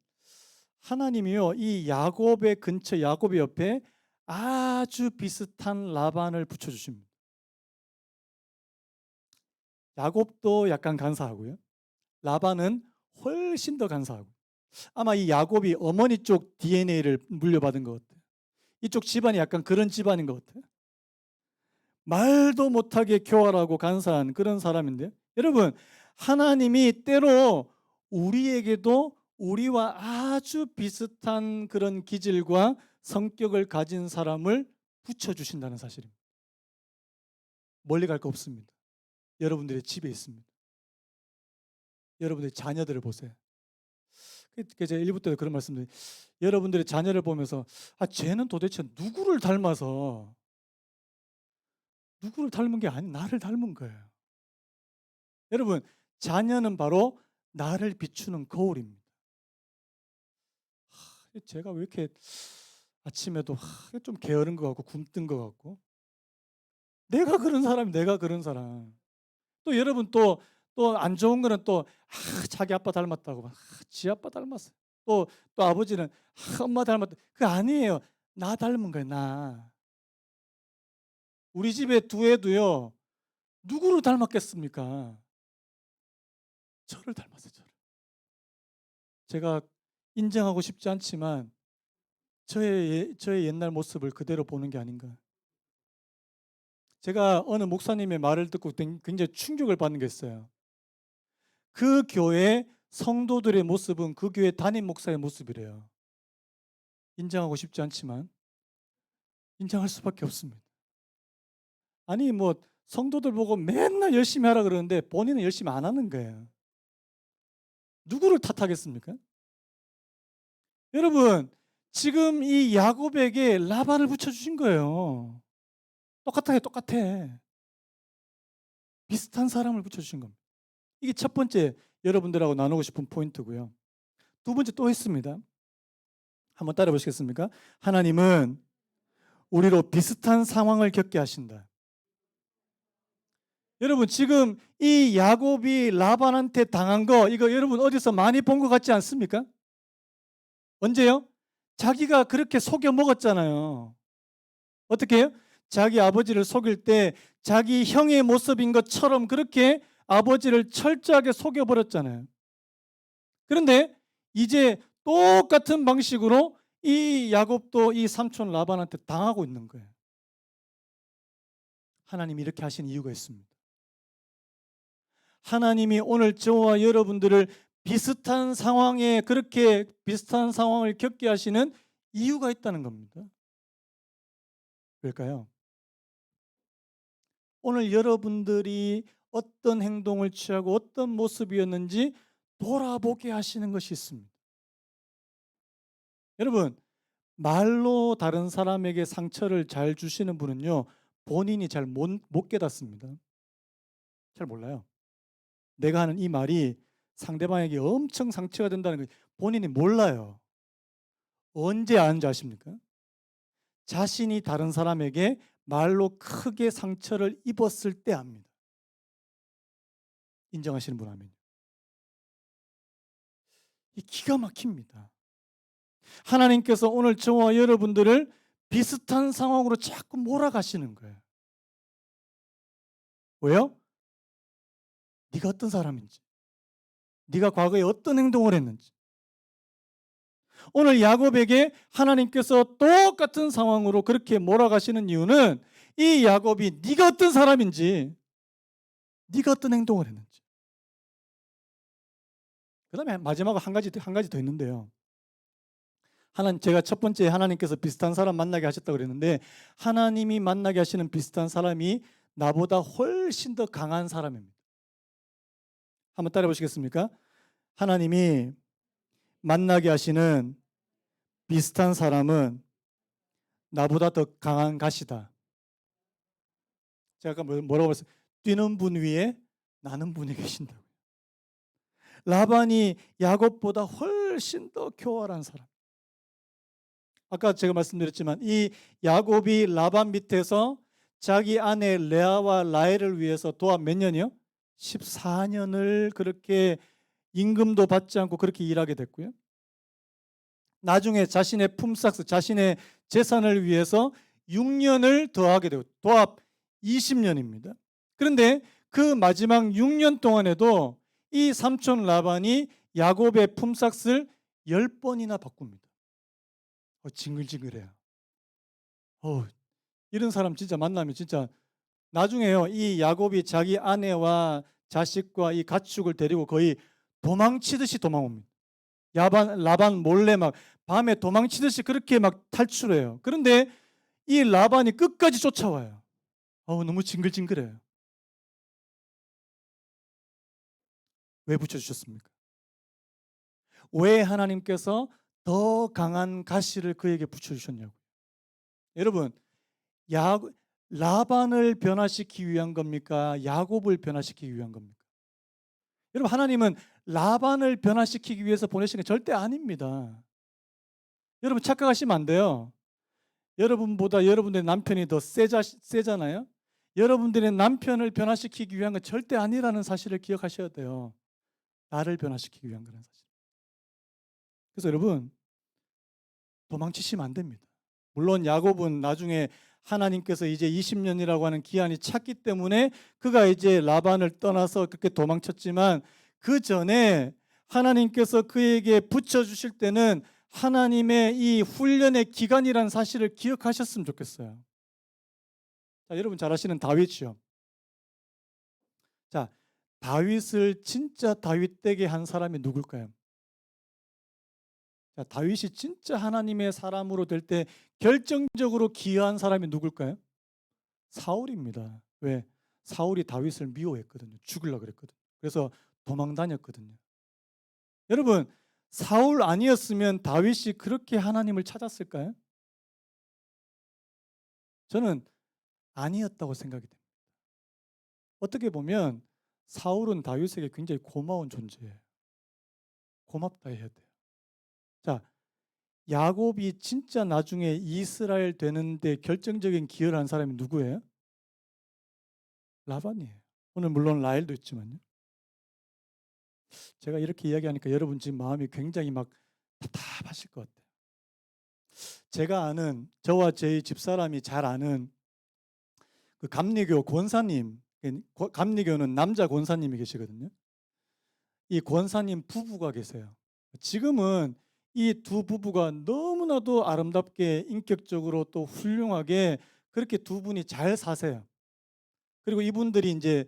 하나님이요, 이 야곱의 근처, 야곱의 옆에 아주 비슷한 라반을 붙여주십니다. 야곱도 약간 간사하고요. 라반은 훨씬 더 간사하고. 아마 이 야곱이 어머니 쪽 DNA를 물려받은 것 같아요. 이쪽 집안이 약간 그런 집안인 것 같아요. 말도 못하게 교활하고 간사한 그런 사람인데요. 여러분, 하나님이 때로 우리에게도 우리와 아주 비슷한 그런 기질과 성격을 가진 사람을 붙여주신다는 사실입니다. 멀리 갈 거 없습니다. 여러분들의 집에 있습니다. 여러분들의 자녀들을 보세요. 제가 1부 때도 그런 말씀드려요. 여러분들의 자녀를 보면서 쟤는 도대체 누구를 닮아서 누구를 닮은 게 아니 나를 닮은 거예요. 여러분, 자녀는 바로 나를 비추는 거울입니다. 제가 왜 이렇게 아침에도 좀 게으른 것 같고 굼뜬 것 같고 내가 그런 사람, 내가 그런 사람. 또 여러분 또 안 좋은 거는 또 자기 아빠 닮았다고 지 아빠 닮았어. 또 아버지는 엄마 닮았다. 그거 아니에요. 나 닮은 거예요. 나. 우리 집에 두 애도요. 누구를 닮았겠습니까? 저를 닮았어요. 저를. 제가 인정하고 싶지 않지만 저의 옛날 모습을 그대로 보는 게 아닌가. 제가 어느 목사님의 말을 듣고 굉장히 충격을 받는 게 있어요. 그 교회 성도들의 모습은 그 교회 담임 목사의 모습이래요. 인정하고 싶지 않지만 인정할 수밖에 없습니다. 아니 뭐 성도들 보고 맨날 열심히 하라 그러는데 본인은 열심히 안 하는 거예요. 누구를 탓하겠습니까? 여러분, 지금 이 야곱에게 라반을 붙여주신 거예요. 똑같아, 똑같아. 비슷한 사람을 붙여주신 겁니다. 이게 첫 번째 여러분들하고 나누고 싶은 포인트고요. 두 번째 또 있습니다. 한번 따라 보시겠습니까? 하나님은 우리로 비슷한 상황을 겪게 하신다. 여러분, 지금 이 야곱이 라반한테 당한 거 이거 여러분 어디서 많이 본 것 같지 않습니까? 언제요? 자기가 그렇게 속여 먹었잖아요. 어떻게 해요? 자기 아버지를 속일 때 자기 형의 모습인 것처럼 그렇게 아버지를 철저하게 속여버렸잖아요. 그런데 이제 똑같은 방식으로 이 야곱도 이 삼촌 라반한테 당하고 있는 거예요. 하나님이 이렇게 하신 이유가 있습니다. 하나님이 오늘 저와 여러분들을 비슷한 상황에 그렇게 비슷한 상황을 겪게 하시는 이유가 있다는 겁니다. 왜일까요? 오늘 여러분들이 어떤 행동을 취하고 어떤 모습이었는지 돌아보게 하시는 것이 있습니다. 여러분, 말로 다른 사람에게 상처를 잘 주시는 분은요, 본인이 잘 못 깨닫습니다. 잘 몰라요. 내가 하는 이 말이 상대방에게 엄청 상처가 된다는 걸 본인이 몰라요. 언제 아는지 아십니까? 자신이 다른 사람에게 말로 크게 상처를 입었을 때 압니다. 인정하시는 분 아멘. 이 기가 막힙니다. 하나님께서 오늘 저와 여러분들을 비슷한 상황으로 자꾸 몰아가시는 거예요. 왜요? 네가 어떤 사람인지, 네가 과거에 어떤 행동을 했는지. 오늘 야곱에게 하나님께서 똑같은 상황으로 그렇게 몰아가시는 이유는 이 야곱이 네가 어떤 사람인지, 네가 어떤 행동을 했는지. 그다음에 마지막으로 한 가지 더 있는데요. 제가 첫 번째 하나님께서 비슷한 사람 만나게 하셨다고 그랬는데, 하나님이 만나게 하시는 비슷한 사람이 나보다 훨씬 더 강한 사람입니다. 한번 따라해 보시겠습니까? 하나님이 만나게 하시는 비슷한 사람은 나보다 더 강한 가시다. 제가 아까 뭐라고 했어요? 뛰는 분 위에 나는 분이 계신다고. 라반이 야곱보다 훨씬 더 교활한 사람. 아까 제가 말씀드렸지만 이 야곱이 라반 밑에서 자기 아내 레아와 라헬을 위해서 도합 몇 년이요? 14년을 그렇게 임금도 받지 않고 그렇게 일하게 됐고요. 나중에 자신의 품삯, 자신의 재산을 위해서 6년을 더하게 되고 도합 20년입니다. 그런데 그 마지막 6년 동안에도 이 삼촌 라반이 야곱의 품삯을 10번이나 바꿉니다. 징글징글해요. 이런 사람 진짜 만나면 진짜 나중에요. 이 야곱이 자기 아내와 자식과 이 가축을 데리고 거의 도망치듯이 도망옵니다. 라반 몰래 막 밤에 도망치듯이 그렇게 막 탈출해요. 그런데 이 라반이 끝까지 쫓아와요. 너무 징글징글해요. 왜 붙여주셨습니까? 왜 하나님께서 더 강한 가시를 그에게 붙여주셨냐고. 여러분, 라반을 변화시키기 위한 겁니까? 야곱을 변화시키기 위한 겁니까? 여러분, 하나님은 라반을 변화시키기 위해서 보내신 게 절대 아닙니다. 여러분 착각하시면 안 돼요. 여러분보다 여러분들의 남편이 더 세잖아요. 여러분들의 남편을 변화시키기 위한 건 절대 아니라는 사실을 기억하셔야 돼요. 나를 변화시키기 위한 거라는 사실. 그래서 여러분 도망치시면 안 됩니다. 물론 야곱은 나중에 하나님께서 이제 20년이라고 하는 기한이 찼기 때문에 그가 이제 라반을 떠나서 그렇게 도망쳤지만 그 전에 하나님께서 그에게 붙여주실 때는 하나님의 이 훈련의 기간이라는 사실을 기억하셨으면 좋겠어요. 자, 여러분 잘 아시는 다윗이요. 자, 다윗을 진짜 다윗 되게 한 사람이 누굴까요? 자, 다윗이 진짜 하나님의 사람으로 될 때 결정적으로 기여한 사람이 누굴까요? 사울입니다. 왜? 사울이 다윗을 미워했거든요. 죽이려고 그랬거든요. 그래서 도망 다녔거든요. 여러분, 사울 아니었으면 다윗이 그렇게 하나님을 찾았을까요? 저는 아니었다고 생각이 됩니다. 어떻게 보면 사울은 다윗에게 굉장히 고마운 존재예요. 고맙다 해야 돼요. 자, 야곱이 진짜 나중에 이스라엘 되는데 결정적인 기여를 한 사람이 누구예요? 라반이에요. 오늘 물론 라헬도 있지만요. 제가 이렇게 이야기하니까 여러분 지금 마음이 굉장히 막 답답하실 것 같아요. 제가 아는 저와 제 집사람이 잘 아는 그 감리교 권사님, 감리교는 남자 권사님이 계시거든요. 이 권사님 부부가 계세요. 지금은 이 두 부부가 너무나도 아름답게 인격적으로 또 훌륭하게 그렇게 두 분이 잘 사세요. 그리고 이분들이 이제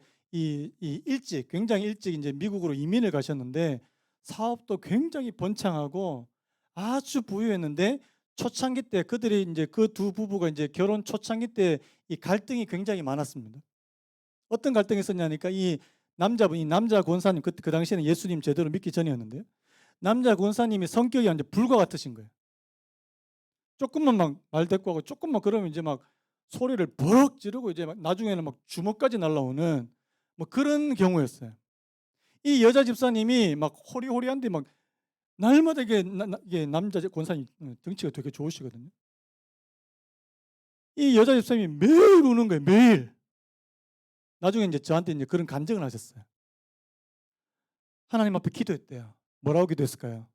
굉장히 일찍 이제 미국으로 이민을 가셨는데 사업도 굉장히 번창하고 아주 부유했는데 초창기 때 그들이 이제 그 두 부부가 이제 결혼 초창기 때 이 갈등이 굉장히 많았습니다. 어떤 갈등이 있었냐니까 이 남자 권사님 그 당시에는 예수님 제대로 믿기 전이었는데요. 남자 권사님이 성격이 완전 불과 같으신 거예요. 조금만 막 말대꾸하고 조금만 그러면 이제 막 소리를 버럭 지르고 이제 막 나중에는 막 주먹까지 날라오는 뭐 그런 경우였어요. 이 여자 집사님이 막 호리호리한데 막 날마다 이게 남자 권사님 덩치가 되게 좋으시거든요. 이 여자 집사님이 매일 우는 거예요. 매일. 나중에 이제 저한테 이제 그런 간증을 하셨어요. 하나님 앞에 기도했대요. 뭐라고 기도했을까요?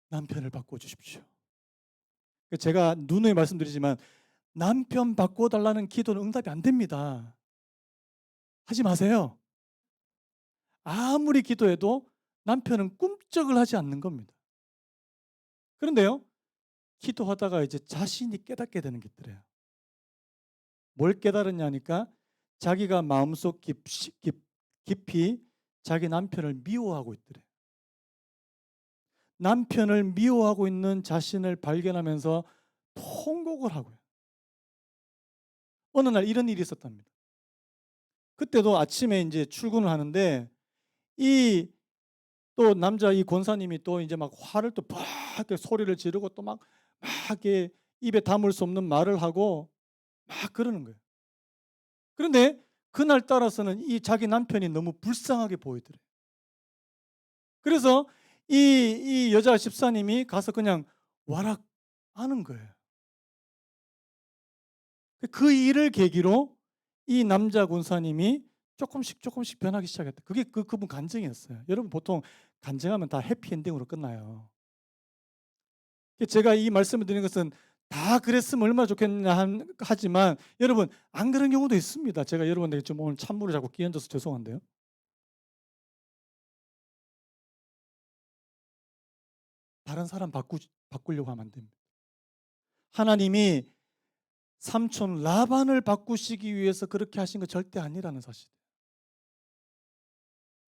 남편을 바꿔 주십시오. 제가 누누이 말씀드리지만 남편 바꿔달라는 기도는 응답이 안 됩니다. 하지 마세요. 아무리 기도해도 남편은 꿈쩍을 하지 않는 겁니다. 그런데요, 기도하다가 이제 자신이 깨닫게 되는 게 있더래요. 뭘 깨달았냐니까 자기가 마음속 깊이 자기 남편을 미워하고 있더래요. 남편을 미워하고 있는 자신을 발견하면서 통곡을 하고요. 어느 날 이런 일이 있었답니다. 그때도 아침에 이제 출근을 하는데 이 또 남자 이 권사님이 또 이제 막 화를 또 막 소리를 지르고 또 막 이렇게 입에 담을 수 없는 말을 하고 막 그러는 거예요. 그런데 그날 따라서는 이 자기 남편이 너무 불쌍하게 보이더래요. 그래서 이 여자 집사님이 가서 그냥 와락 하는 거예요. 그 일을 계기로 이 남자 권사님이 조금씩 변하기 시작했다. 그게 그분 간증이었어요. 여러분 보통 간증하면 다 해피엔딩으로 끝나요. 제가 이 말씀을 드리는 것은 다 그랬으면 얼마나 좋겠냐 하지만 여러분 안 그런 경우도 있습니다. 제가 여러분에게 좀 오늘 찬물을 자꾸 끼얹어서 죄송한데요. 다른 사람 바꾸려고 하면 안 됩니다. 하나님이 삼촌 라반을 바꾸시기 위해서 그렇게 하신 거 절대 아니라는 사실.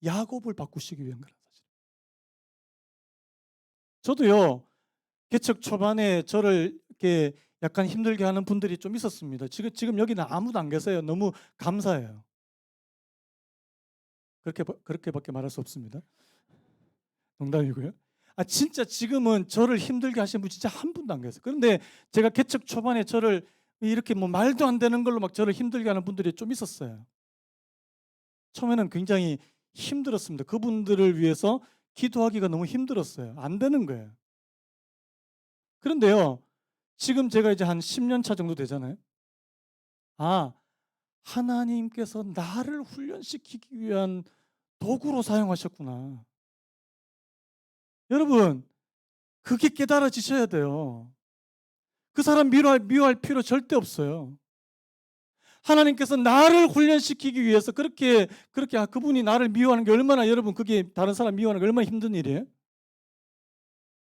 야곱을 바꾸시기 위한 거라는 사실. 저도요. 개척 초반에 저를 이렇게 약간 힘들게 하는 분들이 좀 있었습니다. 지금 여기는 아무도 안 계세요. 너무 감사해요. 그렇게밖에 말할 수 없습니다. 농담이고요. 진짜 지금은 저를 힘들게 하신 분 진짜 한 분도 안 계세요. 그런데 제가 개척 초반에 저를 이렇게 뭐 말도 안 되는 걸로 막 저를 힘들게 하는 분들이 좀 있었어요. 처음에는 굉장히 힘들었습니다. 그분들을 위해서 기도하기가 너무 힘들었어요. 안 되는 거예요. 그런데요, 지금 제가 이제 한 10년 차 정도 되잖아요. 하나님께서 나를 훈련시키기 위한 도구로 사용하셨구나. 여러분, 그게 깨달아지셔야 돼요. 그 사람 미워할 필요 절대 없어요. 하나님께서 나를 훈련시키기 위해서 그렇게 그분이 나를 미워하는 게 얼마나 여러분 그게 다른 사람 미워하는 게 얼마나 힘든 일이에요?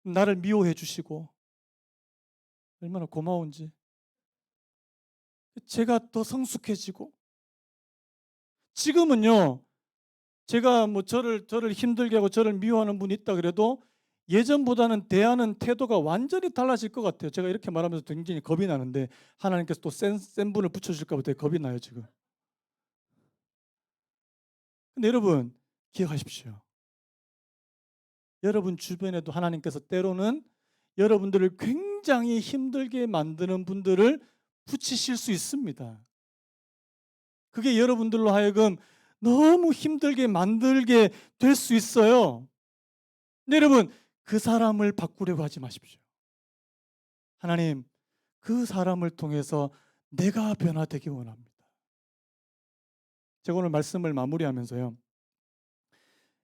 나를 미워해 주시고 얼마나 고마운지. 제가 더 성숙해지고 지금은요. 제가 뭐 저를 힘들게 하고 저를 미워하는 분이 있다 그래도 예전보다는 대하는 태도가 완전히 달라질 것 같아요. 제가 이렇게 말하면서 굉장히 겁이 나는데 하나님께서 또 센 분을 붙여줄까 봐 되게 겁이 나요 지금. 근데 여러분 기억하십시오. 여러분 주변에도 하나님께서 때로는 여러분들을 굉장히 힘들게 만드는 분들을 붙이실 수 있습니다. 그게 여러분들로 하여금 너무 힘들게 만들게 될 수 있어요. 근데 여러분 그 사람을 바꾸려고 하지 마십시오. 하나님 그 사람을 통해서 내가 변화되기 원합니다. 제가 오늘 말씀을 마무리하면서요.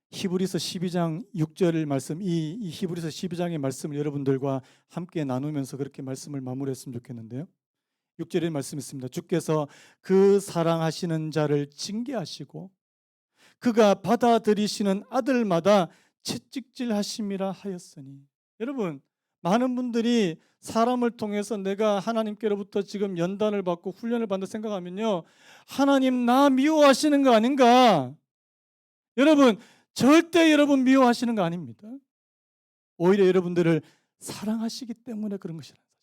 히브리서 12장 6절 말씀 이 히브리서 12장의 말씀을 여러분들과 함께 나누면서 그렇게 말씀을 마무리했으면 좋겠는데요. 6절의 말씀이 있습니다. 주께서 그 사랑하시는 자를 징계하시고 그가 받아들이시는 아들마다 채찍질하심이라 하였으니. 여러분 많은 분들이 사람을 통해서 내가 하나님께로부터 지금 연단을 받고 훈련을 받는다 생각하면요. 하나님 나 미워하시는 거 아닌가? 여러분 절대 여러분 미워하시는 거 아닙니다. 오히려 여러분들을 사랑하시기 때문에 그런 것이라는 사실.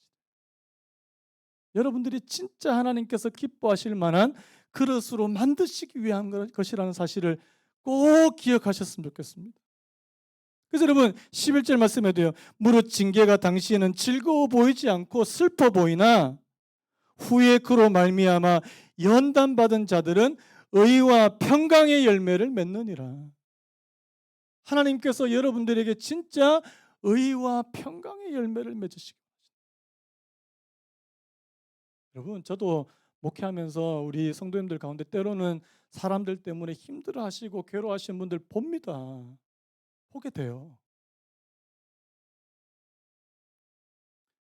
여러분들이 진짜 하나님께서 기뻐하실 만한 그릇으로 만드시기 위한 것이라는 사실을 꼭 기억하셨으면 좋겠습니다. 그래서 여러분 11절 말씀에도요. 무릇 징계가 당시에는 즐거워 보이지 않고 슬퍼 보이나 후에 그로 말미암아 연단받은 자들은 의와 평강의 열매를 맺느니라. 하나님께서 여러분들에게 진짜 의와 평강의 열매를 맺으시기 바랍니다. 여러분, 저도 목회하면서 우리 성도님들 가운데 때로는 사람들 때문에 힘들어하시고 괴로워하시는 분들 봅니다. 보게 돼요.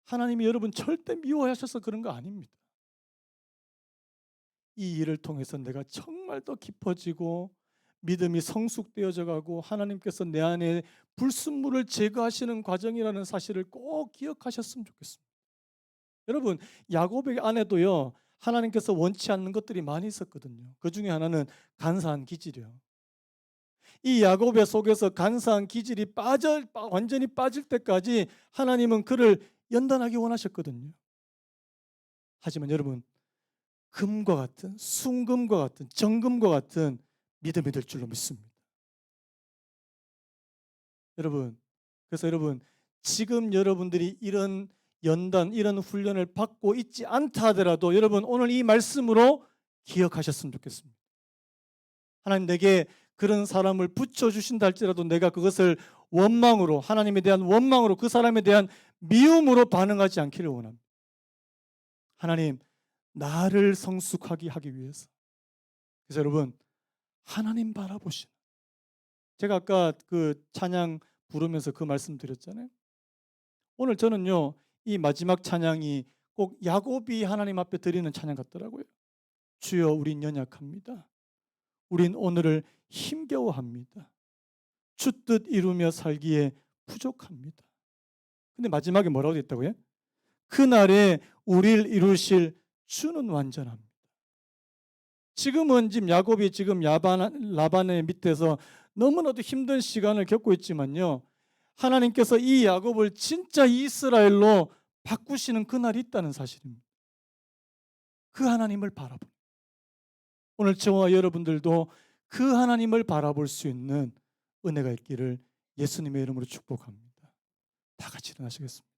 하나님이 여러분 절대 미워하셔서 그런 거 아닙니다. 이 일을 통해서 내가 정말 더 깊어지고 믿음이 성숙되어져 가고 하나님께서 내 안에 불순물을 제거하시는 과정이라는 사실을 꼭 기억하셨으면 좋겠습니다. 여러분, 야곱의 안에도요, 하나님께서 원치 않는 것들이 많이 있었거든요. 그 중에 하나는 간사한 기질이요. 이 야곱의 속에서 간사한 기질이 완전히 빠질 때까지 하나님은 그를 연단하기 원하셨거든요. 하지만 여러분, 금과 같은, 순금과 같은, 정금과 같은 믿음이 될 줄로 믿습니다. 여러분, 그래서 여러분, 지금 여러분들이 이런 연단, 이런 훈련을 받고 있지 않다 하더라도 여러분, 오늘 이 말씀으로 기억하셨으면 좋겠습니다. 하나님, 내게 그런 사람을 붙여주신다 할지라도 내가 그것을 원망으로, 하나님에 대한 원망으로, 그 사람에 대한 미움으로 반응하지 않기를 원합니다. 하나님, 나를 성숙하게 하기 위해서. 그래서 여러분, 하나님 바라보시는, 제가 아까 그 찬양 부르면서 그 말씀 드렸잖아요. 오늘 저는요, 이 마지막 찬양이 꼭 야곱이 하나님 앞에 드리는 찬양 같더라고요. 주여, 우린 연약합니다. 우린 오늘을 힘겨워합니다. 주 뜻 이루며 살기에 부족합니다. 근데 마지막에 뭐라고 했다고요? 그날에 우리를 이루실 주는 완전합니다. 지금은 지금 야곱이 지금 라반의 밑에서 너무나도 힘든 시간을 겪고 있지만요, 하나님께서 이 야곱을 진짜 이스라엘로 바꾸시는 그날이 있다는 사실입니다. 그 하나님을 바라보는, 오늘 저와 여러분들도 그 하나님을 바라볼 수 있는 은혜가 있기를 예수님의 이름으로 축복합니다. 다 같이 일어나시겠습니다.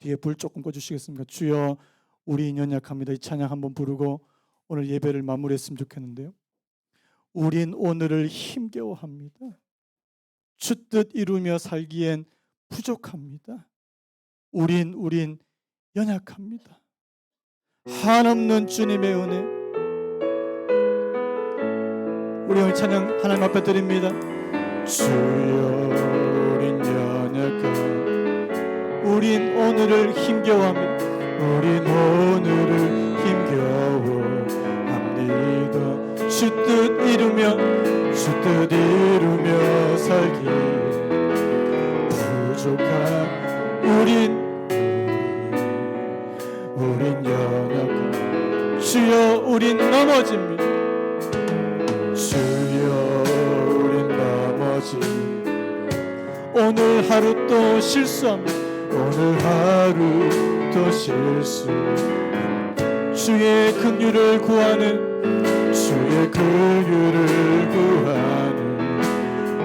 뒤에 불 조금 꺼주시겠습니까? 주여, 우리 연약합니다. 이 찬양 한번 부르고 오늘 예배를 마무리했으면 좋겠는데요. 우린 오늘을 힘겨워합니다. 주 뜻 이루며 살기엔 부족합니다. 우린 연약합니다. 한없는 주님의 은혜, 우리 오늘 찬양 하나님 앞에 드립니다. 주여, 우린 연약합니다. 우린 오늘을 힘겨워합니다. 우린 오늘을 힘겨워합니다. 주 뜻 이루며 살기 부족한 우린 연약한, 주여, 우린 넘어집니다. 주여, 우린 넘어집니다. 오늘 하루 또 실수합니다. 오늘 하루 또 실수. 주의 긍휼을 구하는, 주의 긍휼을 구하는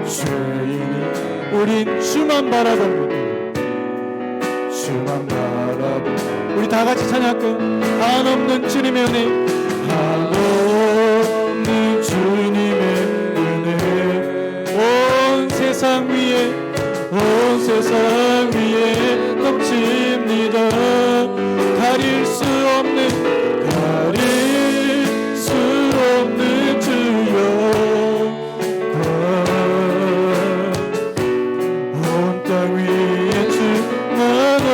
죄인이 우린 주만 바라봅니다. 주만 바라봅니다. 우리 다 같이 찬양할까요? 한없는 주님의 은혜, 한없는 주님의 은혜, 온 세상 위에 넘칩니다. 가릴 수 없는 주여, 온 땅 위에 충만합니다.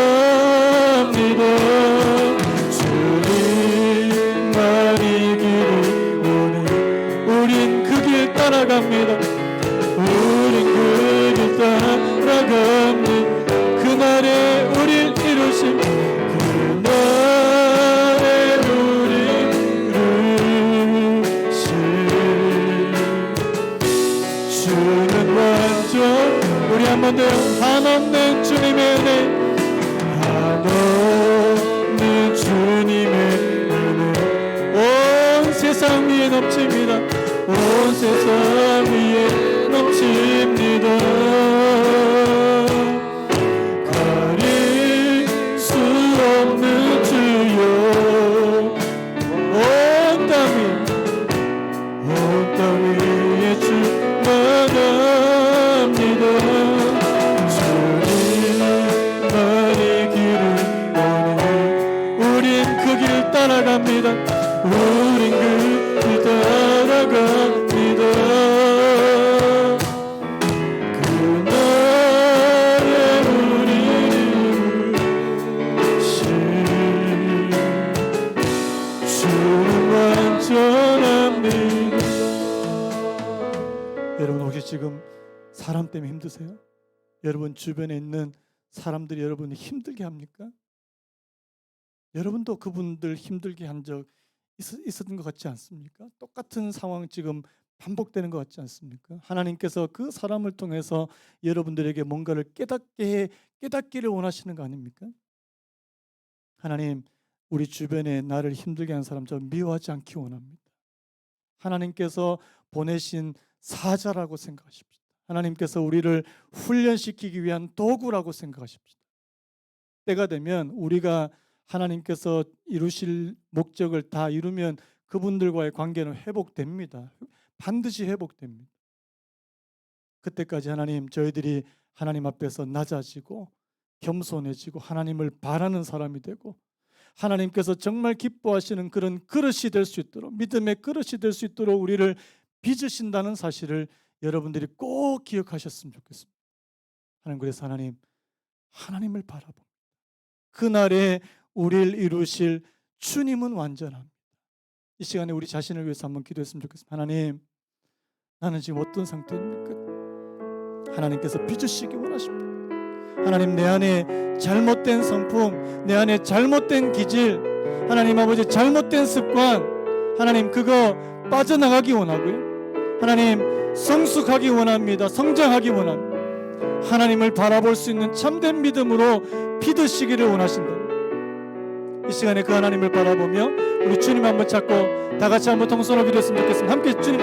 주님만이 길이 우린 그 길 따라갑니다. 우린 그 길 따라갑니다. 그날에 우릴 이루신, 그날에 우릴 이루신 주는 완전. 우리 한 번 더, 한없는 주님의 은혜, 한없는 주님의 은혜, 온 세상 위에 넘칩니다. 온 세상 위에 넘칩니다. 온 땅 위에 충만한 지금 사람 때문에 힘드세요? 여러분 주변에 있는 사람들이 여러분을 힘들게 합니까? 여러분도 그분들 힘들게 한 적 있었던 것 같지 않습니까? 똑같은 상황 지금 반복되는 것 같지 않습니까? 하나님께서 그 사람을 통해서 여러분들에게 뭔가를 깨닫기를 원하시는 거 아닙니까? 하나님, 우리 주변에 나를 힘들게 하는 사람 좀 미워하지 않기 원합니다. 하나님께서 보내신 사자라고 생각하십시오. 하나님께서 우리를 훈련시키기 위한 도구라고 생각하십시오. 때가 되면 우리가 하나님께서 이루실 목적을 다 이루면 그분들과의 관계는 회복됩니다. 반드시 회복됩니다. 그때까지 하나님, 저희들이 하나님 앞에서 낮아지고 겸손해지고 하나님을 바라는 사람이 되고 하나님께서 정말 기뻐하시는 그런 그릇이 될 수 있도록, 믿음의 그릇이 될 수 있도록 우리를 빚으신다는 사실을 여러분들이 꼭 기억하셨으면 좋겠습니다. 하나님, 그래서 하나님을 바라봅니다. 그날에 우리를 이루실 주님은 완전합니다. 이 시간에 우리 자신을 위해서 한번 기도했으면 좋겠습니다. 하나님, 나는 지금 어떤 상태입니까? 하나님께서 빚으시기 원하십니다. 하나님, 내 안에 잘못된 성품, 내 안에 잘못된 기질, 하나님 아버지 잘못된 습관, 하나님 그거 빠져나가기 원하고요. 하나님 성숙하기 원합니다. 성장하기 원합니다. 하나님을 바라볼 수 있는 참된 믿음으로 빚으시기를 원하신다. 이 시간에 그 하나님을 바라보며 우리 주님 한번 찾고 다 같이 한번 통성으로 기도했으면 좋겠습니다. 함께 주님